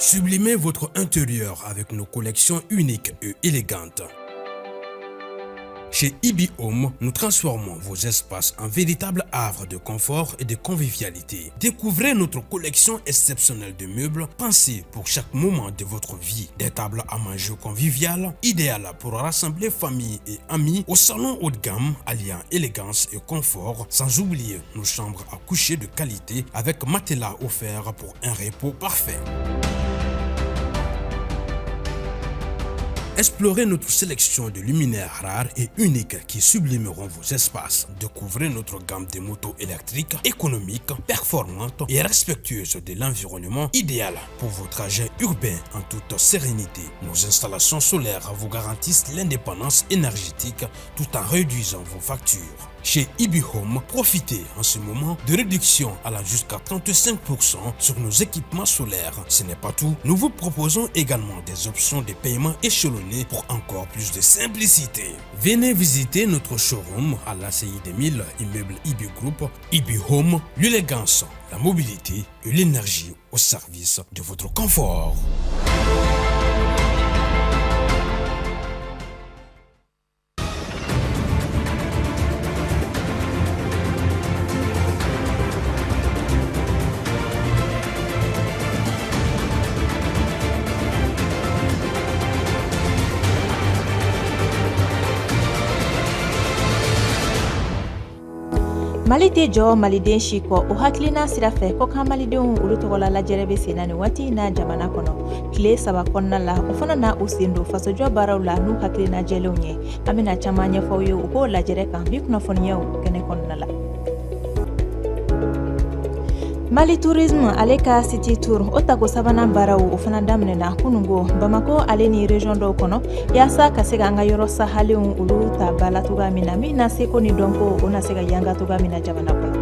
Sublimez votre intérieur avec nos collections uniques et élégantes. Chez Ibi Home, nous transformons vos espaces en véritable havre de confort et de convivialité. Découvrez notre collection exceptionnelle de meubles pensés pour chaque moment de votre vie. Des tables à manger conviviales, idéales pour rassembler famille et amis, au salon haut de gamme alliant élégance et confort, sans oublier nos chambres à coucher de qualité avec matelas offerts pour un repos parfait. Explorez notre sélection de luminaires rares et uniques qui sublimeront vos espaces. Découvrez notre gamme de motos électriques économiques, performantes et respectueuses de l'environnement, idéales pour vos trajets urbains en toute sérénité. Nos installations solaires vous garantissent l'indépendance énergétique tout en réduisant vos factures. Chez Ibi Home, profitez en ce moment de réductions allant jusqu'à 35% sur nos équipements solaires. Ce n'est pas tout, nous vous proposons également des options de paiement échelonnées pour encore plus de simplicité. Venez visiter notre showroom à l'ACI 2000, immeuble Ibi Group. Ibi Home, l'élégance, la mobilité et l'énergie au service de votre confort. Mali tɛ jɔ maliden si kɔ o hakilina sira fɛ ko kan malidenw olu tɔgɔla lajɛrɛ bɛ sen na ni waati na jamana kɔnɔ tile 3 kɔnɔna la o fana na o sen don fasojɔ baaraw la n'u hakilina jɛlenw ye an bɛna caman ɲɛfɔw ye u k'o lajɛrɛ kan bi kunnafoniyaw kɛnɛ kɔnɔna la. Mali Tourisme ale ka City Tour o tako sabanan baaraw o fana daminɛna kunungo Bamako ale ni région dɔw kɔnɔ yaasa ka se ka an ka yɔrɔ sahalenw olu ta bala cogoya min na min na seko ni dɔnko o na se ka yanga cogoya min na jamana kɔnɔ.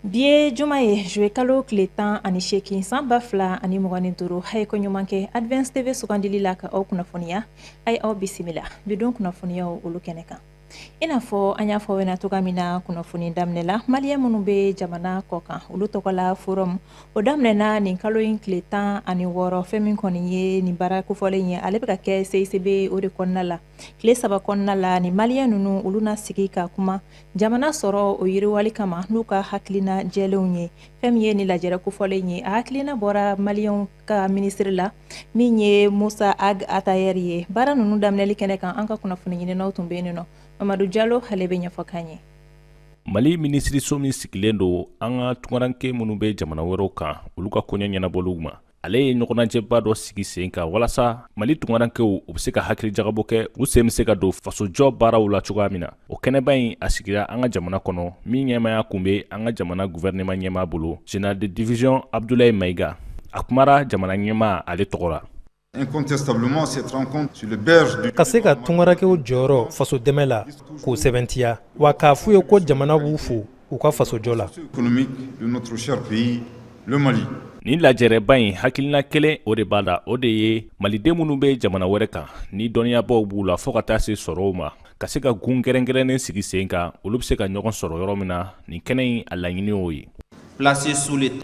Bi ye juma ye juwe kalo tile 18 san 2025 a ye ko ɲuman kɛ Advance TV sugandili la ka aw kunnafoniya a ye aw bisimila bidon kunnafoniyaw olu kɛnɛ kan. I n'a fɔ an y'a fɔ wena toga min na kunnafoni daminɛ la maliyɛn minnu bɛ jamana kɔ kan olu tɔgɔla forum o daminɛna nin kalo in tile 16 fɛn min kɔni ye nin baara kofɔlen ye ale bɛ ka kɛ CICB o de kɔnɔna la tile 3 kɔnɔna la ni maliyɛn ninnu olu na sigi ka kuma jamana sɔrɔ o yiriwali kama n'u ka hakilina jɛlenw ye fɛn min ye ni lajɛrɛ kofɔlen ye a hakilina bɔra maliyɛnw ka ministre la min ye Musa Ag Atayer ye baara ninnu daminɛli kɛnɛ kan an ka kunnafoni ɲininaw tun bɛ yen nɔ Mamadou Diallo hale bɛ ɲɛfɔ kan ye. Mali ministriso min sigilen don an ka tungaranke minnu bɛ jamana wɛrɛw kan olu ka koɲɛ ɲɛnabɔliw ma ale ye ɲɔgɔnnajɛba dɔ sigi sen kan walasa Mali tungarankew u bɛ se ka hakili jagabɔ kɛ u sen bɛ se ka don fasojɔ baaraw la cogoya min na o kɛnɛba in a sigira an ka jamana kɔnɔ min ɲɛmaya kun bɛ an ka jamana gouvernement ɲɛmaa bolo général de division Abdoulaye Maïga a kumara jamana ɲɛmaa ale tɔgɔ la. Incontestablement, cette rencontre sur le berge du ka se ka tungarankew jɔyɔrɔ faso dɛmɛ la k'o sɛbɛntiya wa k'a f'u ye ko jamana b'u fo u ka fasojɔ la. économique de notre cher pays, le Mali. Ni lajɛrɛba in hakilina kelen o de b'a la o de ye maliden minnu bɛ jamana wɛrɛ kan ni dɔnniyabaw b'u la fɔ ka taa se sɔrɔw ma ka se ka gun gɛrɛngɛrɛnnen sigi sen kan olu bɛ se ka ɲɔgɔn sɔrɔ yɔrɔ min na nin kɛnɛ in a laɲini y'o ye.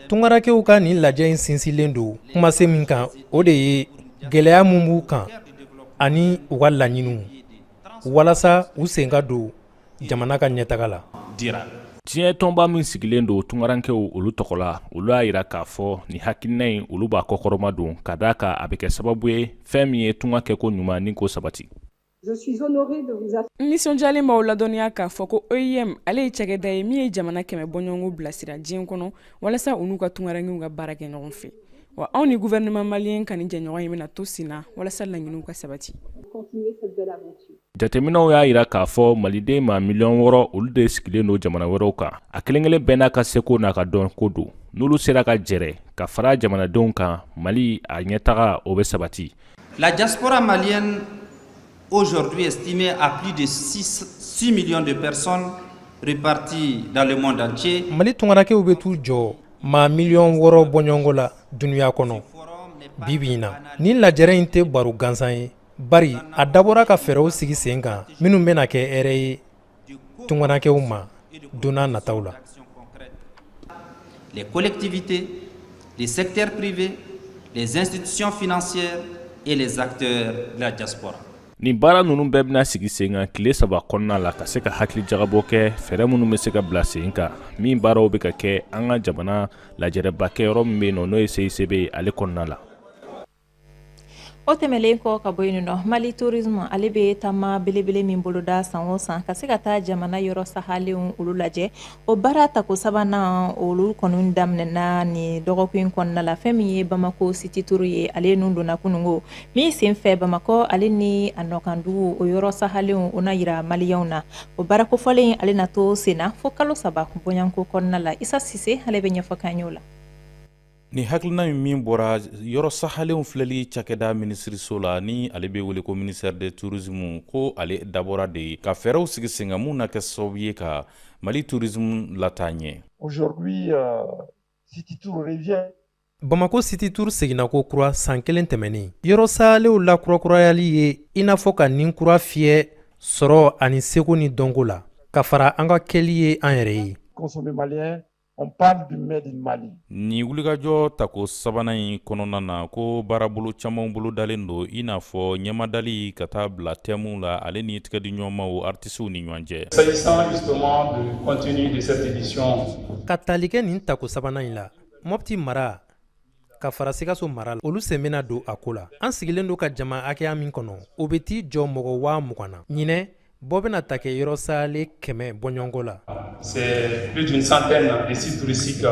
tungarankew ka nin lajɛ in sinsilen don kumase min kan o de ye gɛlɛya mun b'u kan ani u ka laɲiniw walasa u sen ka don jamana ka ɲɛtaga la. Tiɲɛ tɔnba min sigilen don tungarankew olu tɔgɔ la olu y'a yira k'a fɔ ni hakilina in olu b'a kɔkɔrɔma don ka d'a kan a bɛ kɛ sababu ye fɛn min ye tunga kɛko ɲuman ni ko sabati. Nisɔndiyalen b'aw ladɔnniya k'a fɔ ko OIM ale ye cɛkɛda ye min ye jamana 100 bɔɲɔgɔnko bilasira diɲɛ kɔnɔ walasa u n'u ka tungarankew ka baara kɛ ɲɔgɔn fɛ. Wa anw ni gouvernement malien ka nin jɛɲɔgɔn in bɛna to sen na walasa laɲiniw ka sabati. Jateminɛw y'a yira k'a fɔ maliden ma miliyɔn 6 olu de sigilen don jamana wɛrɛw kan a kelen-kelen bɛɛ n'a ka seko n'a ka dɔn ko don n'olu sera ka jɛrɛ ka fara jamanadenw kan Mali a ɲɛtaga o bɛ sabati. La diaspora malienne aujourd'hui estimée à plus de 6 millions de personnes réparties dans le monde entier. Mali tungarankew bɛ t'u jɔ maa miliyɔn 6 bɔɲɔgɔnko la duniya kɔnɔ bibi in na ni lajɛrɛ in tɛ baro gansan ye bari a dabɔra ka fɛɛrɛw sigi sen kan minnu bɛna kɛ hɛrɛ ye tungarankew ma donna nataw la. Les collectivités les secteurs privés, les institutions financières et les acteurs de la diaspora. Ni baara nunu bɛɛ bɛna sigi sen kan tile 3 kɔnɔna la ka se ka hakili jagabɔ kɛ fɛɛrɛ minnu bɛ se ka bila sen kan min baaraw bɛ ka kɛ an ka jamana lajɛrɛba kɛyɔrɔ min bɛ yen nɔ n'o ye CICB ale kɔnɔna la. O tɛmɛlen kɔ ka bɔ yen nɔ Mali tourisme ale bɛ taama belebele min boloda san o san ka se ka taa jamana yɔrɔ sahalenw olu lajɛ o baara tako sabanan olu kɔni daminɛna ni dɔgɔkun kɔnɔna la fɛn min ye Bamako City Tour ye ale nun donna kunungo min sen fɛ Bamakɔ ale ni a nɔkandugu o yɔrɔ sahalenw o na yira maliyɛnw na o baara kofɔlen ale na to senna fo kalo 3 bɔɲanko kɔnɔna la Isa Sise ale bɛ ɲɛfɔ kan y'o la. Ni hakilina min bɔra yɔrɔ sahalenw filɛli cakɛda minisiriso la ni ale bɛ wele ko ministère de tourisme ko ale dabɔra de ka fɛɛrɛw sigi sen kan mun na kɛ sababu ye ka Mali tourisme lataa ɲɛ. Aujourd'hui, City Tour revient. Bamako City Tour seginna ko kura san 1 tɛmɛnen. Yɔrɔ sahalenw la kurakurayali ye i n'a fɔ ka nin kura fiyɛ sɔrɔ ani seko ni dɔnko la ka fara an ka kɛli ye an yɛrɛ ye. Consommer malien. On parle du made in Mali. Ni wulikajɔ tako sabanan in kɔnɔna na ko baarabolo caman bolo dalen do i n'a fɔ ɲɛmadali ka taa bila thème la ale ni tigɛdiɲɔgɔnmaw artistes ni ɲɔgɔn cɛ. S'agissant justement du contenu de cette édition. Ka tali kɛ nin tako sabanan in la Mopti mara ka fara Sikaso mara la olu sen bɛna don a ko la. An sigilen do ka jama hakɛya min kɔnɔ o bɛ t'i jɔ mɔgɔ 20,000 na. Ɲinɛ bɔ bɛna ta kɛ yɔrɔ sahale 100 bɔɲɔnko la. C'est plus d'une centaine de sites touristiques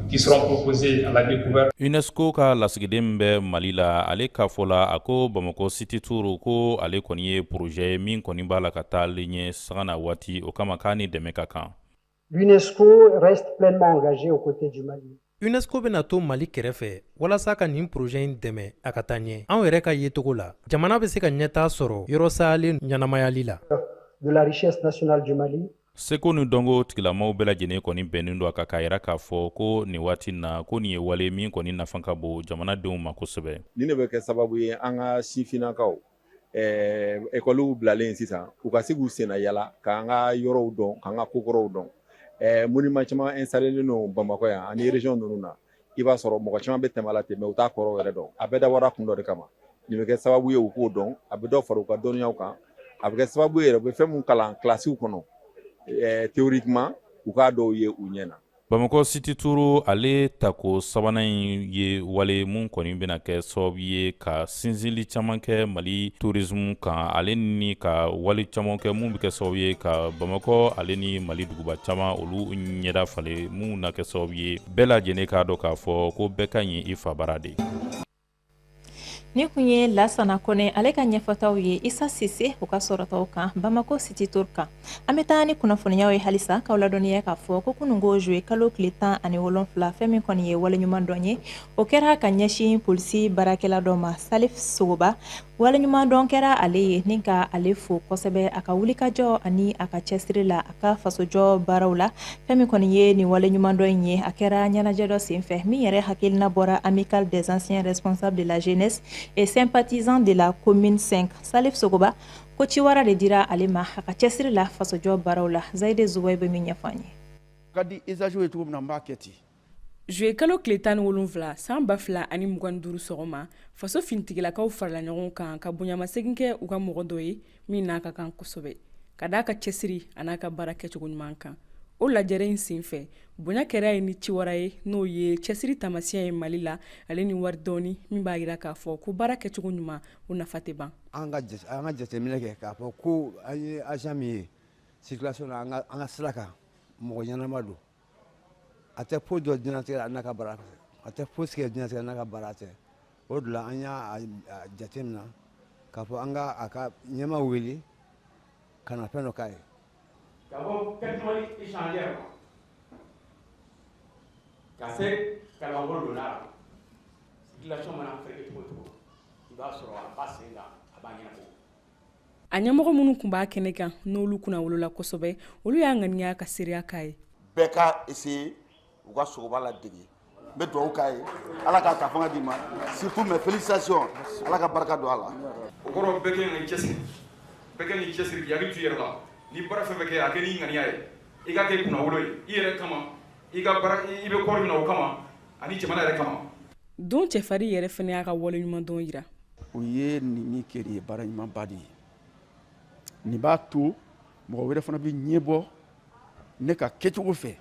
qui seront proposés à la découverte. UNESCO ka lasigiden bɛ Mali la ale k'a fɔ la a ko Bamako City Tour ko ale kɔni ye projet min kɔni b'a la ka taa ɲɛ saga na waati o kama k'a ni dɛmɛ ka kan. L'UNESCO reste pleinement engagé aux côtés du Mali. UNESCO bɛna to Mali kɛrɛfɛ walasa ka nin projet in dɛmɛ a ka taa ɲɛ. Anw yɛrɛ ka yecogo la jamana bɛ se ka ɲɛtaa sɔrɔ yɔrɔ sahale ɲɛnamayali la. De la richesse nationale du Mali. Seko ni dɔnko tigilamaw bɛɛ lajɛlen kɔni bɛnnen do a kan k'a yira k'a fɔ ko nin waati na ko nin ye wale min kɔni nafa ka bon jamanadenw ma kosɛbɛ. Nin de bɛ kɛ sababu ye an ka sifinnakaw école bilalen sisan u ka se k'u senna yala k'an ka yɔrɔw dɔn k'an ka kokɔrɔw dɔn. Monument caman installé no Bamako yan ani région ninnu na i b'a sɔrɔ mɔgɔ caman bɛ tɛmɛ a la ten mais u t'a kɔrɔ yɛrɛ dɔn a bɛɛ dabɔra kun dɔ de kama nin bɛ kɛ sababu ye u k'o dɔn a bɛ dɔ fara u ka dɔnniyaw kan a bɛ kɛ sababu ye yɛrɛ u bɛ fɛn mun kalan classiw kɔnɔ théoriquement u k'a dɔw ye u ɲɛna. Bamako City Tour ale tako sabanan ye wale mun kɔni bɛna kɛ sababu ye ka sinsinli caman kɛ Mali tourisme kan ale ni ka wale caman kɛ mun bɛ kɛ sababu ye ka Bamako ale ni Mali duguba caman olu ɲɛda falen mun na kɛ sababu ye bɛɛ lajɛlen k'a dɔn k'a fɔ ko bɛɛ ka ɲi i fa bara de. Ni kun ye Lasana Kone ale ka ɲɛfɔtaw ye Isa Sise u ka sɔrɔtaw kan Bamako City Tour kan. An bɛ taa ni kunnafoniyaw ye halisa k'aw ladɔnniya k'a fɔ ko kunungo joué kalo tile 17 fɛn min kɔni ye waleɲuman dɔn ye o kɛra ka ɲɛsin polisi baarakɛla dɔ ma Salif Sogoba. Waleɲuman dɔn kɛra ale ye ni ka ale fo kosɛbɛ a ka wulikajɔ ani a ka cɛsiri la a ka fasojɔ baaraw la fɛn min kɔni ye ni waleɲuman dɔn in ye a kɛra ɲɛnajɛ dɔ senfɛ min yɛrɛ hakilina bɔra Amicale des anciens responsables de la jeunesse et sympathisants de la commune 5 Salif Sogoba ko ci wara de dira ale ma a ka cɛsiri la fasojɔ baaraw la Zaide Zuwai bɛ min ɲɛfɔ an ye. Kadi Isajo ye cogo min na n b'a kɛ ten. Joué kalo tile 17 san 2025 sɔgɔma faso fintigilakaw farala ɲɔgɔn kan ka bonyamasegin kɛ u ka mɔgɔ dɔ ye min n'a ka kan kosɛbɛ ka d'a ka cɛsiri a n'a ka baara kɛcogo ɲuman kan o lajɛrɛ in senfɛ bonya kɛra ye ni ci wara ye n'o ye cɛsiri tamasiyɛn ye Mali la ale ni wari dɔɔni min b'a yira k'a fɔ ko baara kɛcogo ɲuman o nafa tɛ ban. An ka jateminɛ kɛ k'a fɔ ko an ye agent min ye circulation na an ka sira kan mɔgɔ ɲɛnama don a tɛ foyi dɔ diɲɛnatigɛ la n'a ka baara tɛ a tɛ foyi kɛ diɲɛnatigɛ la n'a ka baara tɛ o de la an y'a jateminɛ k'a fɔ an ka a ka ɲɛma wele ka na fɛn dɔ k'a ye. Ka bɔ pétrole échangeur ka se kalanko donna la circulation mana fɛrɛ cogo cogo i b'a sɔrɔ a ba sen kan a b'a ɲɛnabɔ. A ɲɛmɔgɔ minnu kun b'a kɛnɛ kan n'olu kunna wolola kosɛbɛ olu y'a ŋaniya ka seereya k'a ye. Bɛɛ ka essayer u ka Sogoba ladege n bɛ dugawu k'a ye ala k'a ta fanga d'i ma surtout mes félicitations ala ka barika don a la. O kɔrɔ bɛɛ kɛ n'i cɛsiri bɛɛ kɛ n'i cɛsiri k'i hakili to i yɛrɛ la ni baara fɛn fɛn kɛ a kɛ n'i ŋaniya ye i ka kɛ kunnawolo ye i yɛrɛ kama i ka baara i bɛ kɔɔri min na o kama ani jamana yɛrɛ kama don cɛfari yɛrɛ fɛnɛ y'a ka waleɲumandɔn yira. O ye nin min kɛra ye baara ɲumanba de ye. Nin b'a to mɔgɔ wɛrɛ fana bɛ ɲɛbɔ ne ka kɛcogo fɛ.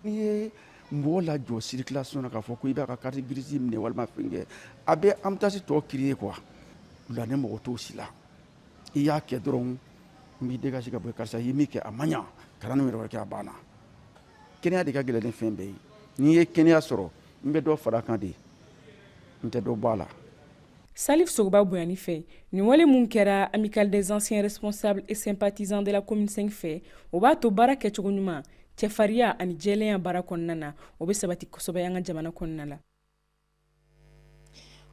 N'i ye mɔgɔ lajɔ circulation na k'a fɔ ko i b'a ka carte grise minɛ walima fɛn kɛ, a bɛ embouteillage tɔ créer quoi. O la ne mɔgɔ t'o si la. I y'a kɛ dɔrɔn n b'i dégager ka bɔ karisa i ye min kɛ a man ɲa kana n'o yɛrɛ kɛ a banna. Kɛnɛya de ka gɛlɛn ni fɛn bɛɛ ye. N'i ye kɛnɛya sɔrɔ n bɛ dɔ fara kan de n tɛ dɔ bɔ a la. Salif Sogoba Bouyani fɛ nin wale mun kɛra Amicale des anciens responsables et sympathisants de la commune 5 fɛ o b'a to baara kɛcogo ɲuman cɛfariya ani jɛlenya baara kɔnɔna na o bɛ sabati kosɛbɛ an ka jamana kɔnɔna la.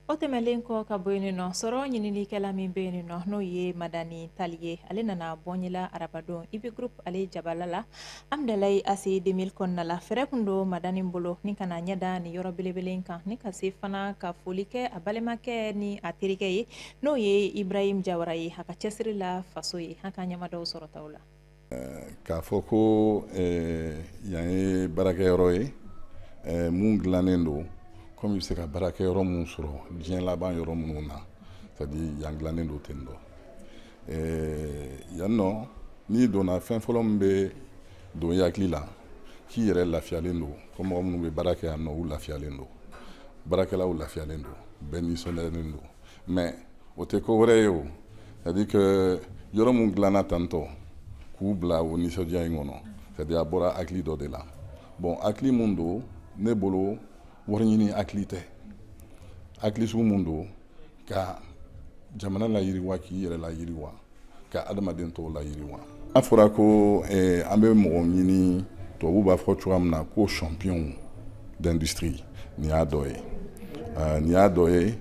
O tɛmɛlen kɔ ka bɔ yen nɔ sɔrɔ ɲininikɛla min bɛ yen nɔ n'o ye Madani Tali ye ale nana bɔɲila arabadon IB group ale jabala la Amdalayi Ase 2000 kɔnɔna la fɛrɛ kun do Madani bolo ni kana ɲɛda ni yɔrɔ belebele kan ni ka se fana ka foli kɛ a balimakɛ ni a terikɛ ye n'o ye Ibrahim Jawara ye a ka cɛsiri la faso ye an ka ɲɛmadaw sɔrɔtaw la. K'a fɔ ko yan ye baarakɛyɔrɔ ye mun dilannen don comme i bɛ se ka baarakɛyɔrɔ mun sɔrɔ diɲɛ laban yɔrɔ minnu na c'est à dire yan dilannen don ten dɔ yan nɔ n'i donna fɛn fɔlɔ min bɛ don i hakili la k'i yɛrɛ lafiyalen don fo mɔgɔ minnu bɛ baara kɛ yan nɔ u lafiyalen don baarakɛlaw lafiyalen don bɛɛ nisɔndiyalen don mais o tɛ ko wɛrɛ ye o c'est à dire que yɔrɔ mun dilanna tantɔ k'u bila o nisɔndiya in kɔnɔ c'est à dire a bɔra hakili dɔ de la bon hakili mun don ne bolo wari ɲini hakili tɛ hakili sugu mun don ka jamana la yiriwa k'i yɛrɛ la yiriwa ka adamaden tɔw la yiriwa a fɔra ko an bɛ mɔgɔ ɲini tubabuw b'a fɔ cogoya min na ko champion d'industrie nin y'a dɔ ye nin y'a dɔ ye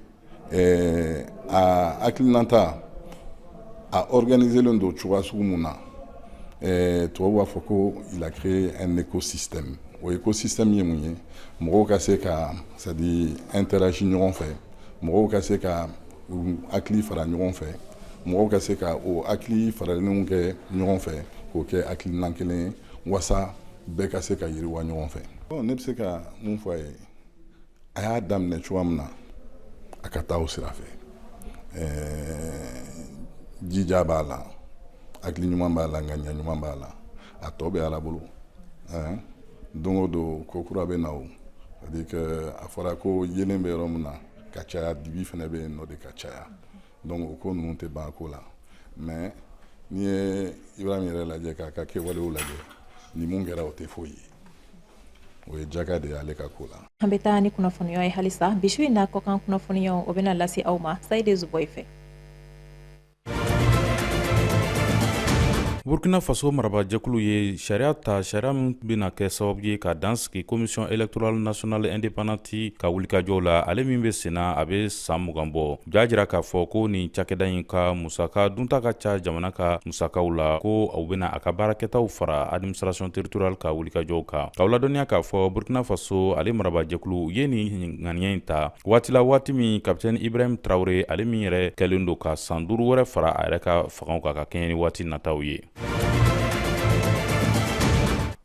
a hakilinata a organiselen don cogoya sugu mun na tubabuw b'a fɔ ko il a créé un écosystème o écosystème ye mun ye mɔgɔw ka se ka c'est à dire interagir ɲɔgɔn fɛ mɔgɔw ka se ka hakili fara ɲɔgɔn fɛ mɔgɔw ka se ka o hakili faralenw kɛ ɲɔgɔn fɛ k'o kɛ hakilina kelen ye walasa bɛɛ ka se ka yiriwa ɲɔgɔn fɛ ne bɛ se ka mun fɔ a ye a y'a daminɛ cogoya min na a ka taa o sira fɛ jija b'a la hakili ɲuman b'a la ŋaniya ɲuman b'a la a tɔ bɛ ala bolo don o don ko kura bɛ na o c'est à dire que a fɔra ko yelen bɛ yɔrɔ min na ka caya dibi fana bɛ yen nɔ de ka caya donc o ko ninnu tɛ ban ko la mais n'i ye Ibrahim yɛrɛ lajɛ k'a ka kɛwalew lajɛ ni mun kɛra o tɛ foyi ye o ye jaga de y'ale ka ko la. An bɛ taa ni kunnafoniyaw ye halisa bisu in na kɔkan kunnafoniyaw o bɛna lase aw ma Sayide Zuboyi fɛ. Burkina Faso marabajɛkulu ye sariya ta sariya min bɛna kɛ sababu ye ka dan sigi commission électorale nationale indépendante ka wulikajɔw la ale min bɛ senna a bɛ san 20 bɔ jaa jira k'a fɔ ko nin cakɛda in ka musaka dunta ka ca jamana ka musakaw la ko u bɛna a ka baarakɛtaw fara administration territoriale ka wulikajɔw kan k'aw ladɔnniya k'a fɔ Burkina Faso ale marabajɛkulu ye nin ŋaniya in ta waati la waati min capitaine Ibrahim Traoré ale min yɛrɛ kɛlen don ka san 5 wɛrɛ fara a yɛrɛ ka fangaw kan ka kɛɲɛ ni waati nataw ye.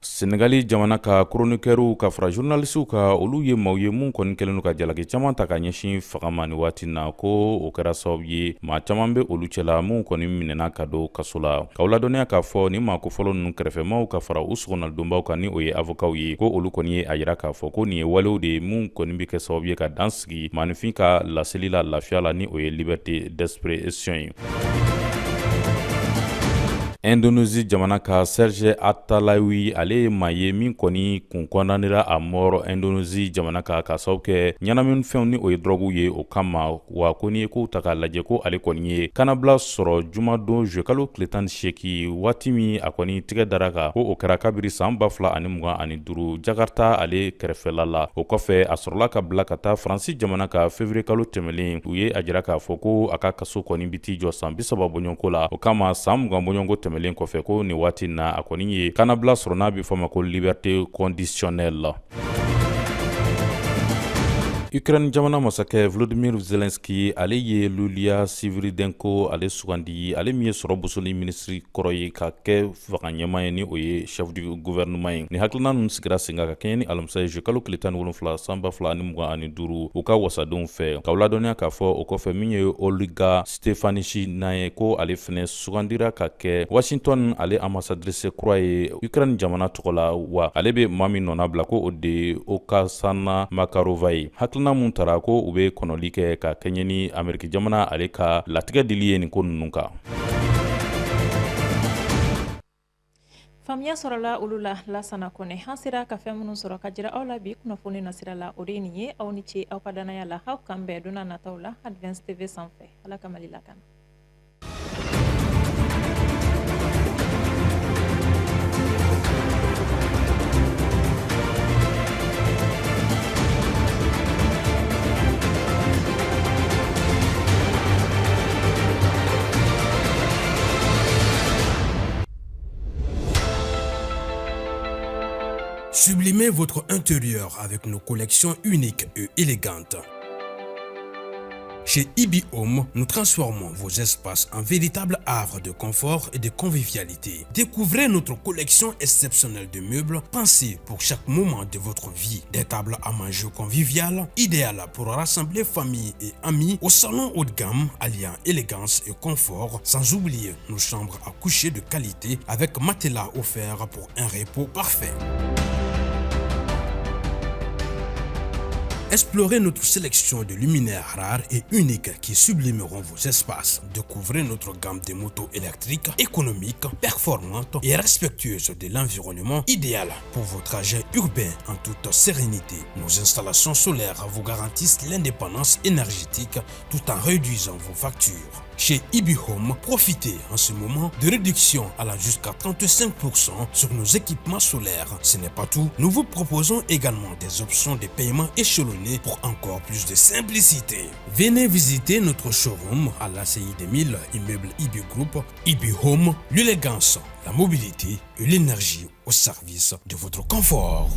Senegali jamana ka chroniqueur ka fara journaliste ka olu ye maaw ye mun kɔni kɛlen ka jalaki caman ta ka ɲɛsin fagama ni waati na ko o kɛra sababu ye maa caman bɛ olu cɛla mun kɔni minɛna ka don kaso la k'aw ladɔnniya k'a fɔ ni maa kofɔlɔ ninnu kɛrɛfɛmaw ka fara u sɔgɔnaldonbaw kan ni o ye avocaw ye ko olu kɔni ye a yira k'a fɔ ko nin ye walew de ye mun kɔni bɛ kɛ sababu ye ka dan sigi maanifin ka laseli la lafiya la ni o ye liberté d'expression ye. Indonésie jamana ka Serge Attalawi ale ye maa ye min kɔni kun kɔndanera a mort Indonésie jamana ka sababu kɛ ɲɛnaminifɛnw fɛnw ni o ye drogue ye o kama wa ko ni ye kow ta k'a lajɛ ko ale kɔni ye kanabila sɔrɔ jumadon juillet kalo tile 18 waati min a kɔni tigɛ dara kan ko o kɛra kabiri san 2025 Jakarta ale kɛrɛfɛla la o kɔfɛ a sɔrɔla ka bila ka taa Faransi jamana ka février kalo tɛmɛlen u ye a jira k'a fɔ ko a ka kaso kɔni bi t'i jɔ san 30 bɔɲɔgɔnko la o kama san 20 bɔɲɔgɔnko tɛmɛlen kɔfɛ ko nin waati na a kɔni ye kanabila sɔrɔ n'a bɛ fɔ ma ko liberté conditionnelle. Ukraine jamana masakɛ Volodymyr Zelensky ale ye Lulia Sviridenko ale sugandi ale min ye sɔrɔ bosoli ministri kɔrɔ ye ka kɛ faganyama ye ni o ye chef du gouvernement ye ni hakilina ninnu sigira sen kan ka kɛɲɛ ni alamisa ye kalo tile 17 san 2025 u ka wasadenw fɛ k'aw ladɔnniya k'a fɔ o kɔfɛ min ye Olga Stefanishyna n'a ye ko ale fɛnɛ sugandira ka kɛ Washington ale ambassadrice kura ye Ukraine jamana tɔgɔ la wa ale be maa min nɔna bila ko o de Oksana Makarova ye hakilina mun tara ko u be kɔnɔli kɛ ka kɛɲɛ ni Ameriki jamana ale ka latigɛ dili ye nin ko ninnu kan. Faamuya sɔrɔla olu la Lasana Kone. Han sera ka fɛn minnu sɔrɔ ka jira aw la bi kunnafoni nasira la o de ye nin ye aw ni ce aw ka danaya la aw kan bɛɛ donna nataw la Advance TV sanfɛ. Ala ka Mali lakana. Sublimez votre intérieur avec nos collections uniques et élégantes. Chez Ibi Home, nous transformons vos espaces en véritable havre de confort et de convivialité. Découvrez notre collection exceptionnelle de meubles pensés pour chaque moment de votre vie. Des tables à manger conviviales, idéales pour rassembler famille et amis au salon haut de gamme, alliant élégance et confort, sans oublier nos chambres à coucher de qualité avec matelas offerts pour un repos parfait. Explorez notre sélection de luminaires rares et uniques qui sublimeront vos espaces. Découvrez notre gamme de motos électriques, économiques, performantes et respectueuses de l'environnement, idéales pour vos trajets urbains en toute sérénité. Nos installations solaires vous garantissent l'indépendance énergétique tout en réduisant vos factures. Chez Ibi Home, profitez en ce moment de réductions allant jusqu'à 35% sur nos équipements solaires. Ce n'est pas tout, nous vous proposons également des options de paiement échelonnées pour encore plus de simplicité. Venez visiter notre showroom à l'ACI 2000, immeuble Ibi Group. Ibi Home, l'élégance, la mobilité et l'énergie au service de votre confort.